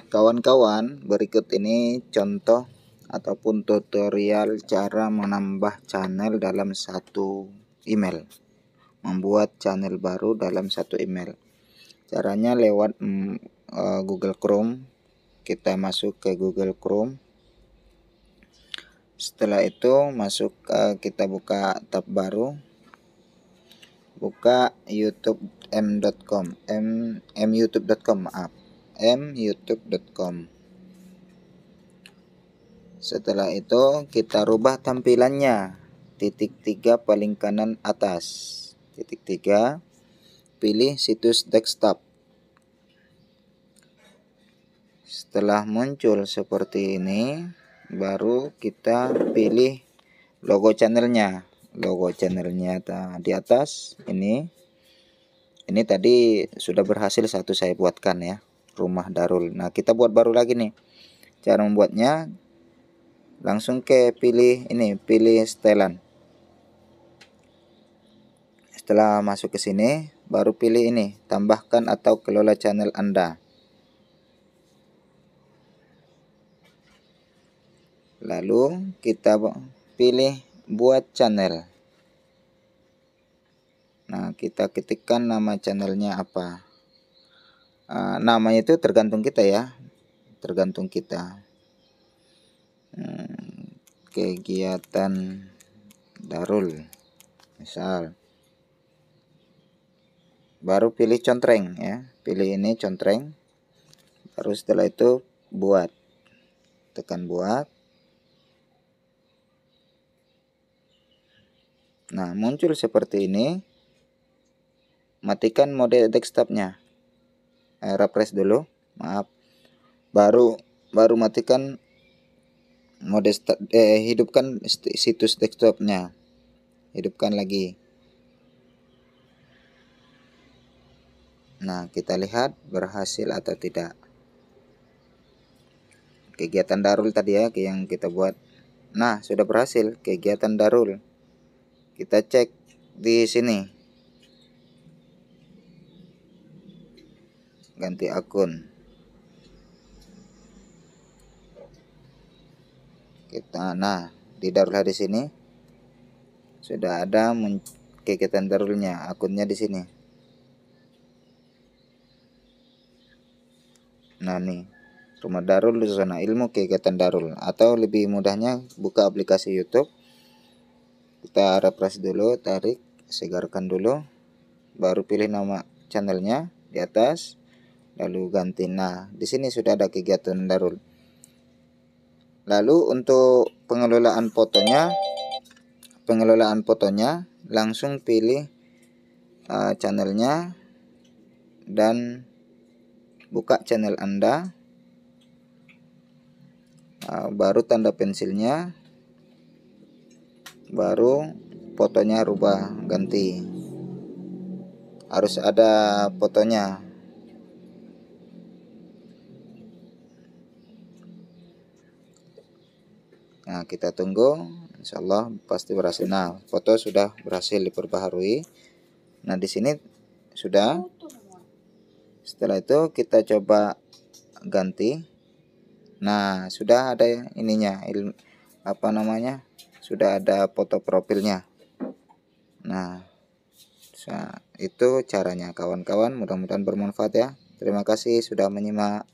Kawan-kawan, berikut ini contoh ataupun tutorial cara menambah channel dalam satu email. Membuat channel baru dalam satu email. Caranya lewat Google Chrome. Kita masuk ke Google Chrome. Setelah itu kita buka tab baru. Buka youtube.com, myoutube.com. Setelah itu kita rubah tampilannya. Titik 3 paling kanan atas. Titik 3, pilih situs desktop. Setelah muncul seperti ini, baru kita pilih logo channelnya. Logo channelnya di atas ini. Ini tadi sudah berhasil satu saya buatkan ya, Rumah Darul. Nah, kita buat baru lagi nih. Cara membuatnya langsung pilih setelan. Setelah masuk ke sini, baru pilih ini, tambahkan atau kelola channel Anda. Lalu kita pilih buat channel. Nah, kita ketikkan nama channelnya apa. Namanya itu tergantung kita ya, tergantung kita. Kegiatan Darul, misal. Baru pilih contreng ya, pilih ini contreng. Baru setelah itu buat, tekan buat. Nah, muncul seperti ini. Matikan mode desktopnya. Refresh dulu, maaf. Baru matikan mode hidupkan situs desktopnya. Hidupkan lagi. Nah, kita lihat berhasil atau tidak. Kegiatan Darul tadi ya yang kita buat. Nah, sudah berhasil kegiatan Darul. Kita cek di sini. Ganti akun. Nah, di Darul Hadis ini sudah ada kegiatan Darulnya, akunnya di sini. Nah, nih, Rumah Darul Zona Ilmu Kegiatan Darul. Atau lebih mudahnya buka aplikasi YouTube. Kita refresh dulu, tarik, segarkan dulu. Baru pilih nama channelnya di atas. Lalu ganti. Nah, di sini sudah ada kegiatan Darul. Lalu untuk pengelolaan fotonya langsung pilih channelnya dan buka channel Anda. Baru tanda pensilnya, baru fotonya rubah ganti. Harus ada fotonya. Nah, kita tunggu, insyaallah pasti berhasil. Nah, foto sudah berhasil diperbaharui. Nah, di sini sudah. Setelah itu kita coba ganti. Nah, sudah ada ininya, sudah ada foto profilnya. Nah, itu caranya kawan-kawan, mudah-mudahan bermanfaat ya. Terima kasih sudah menyimak.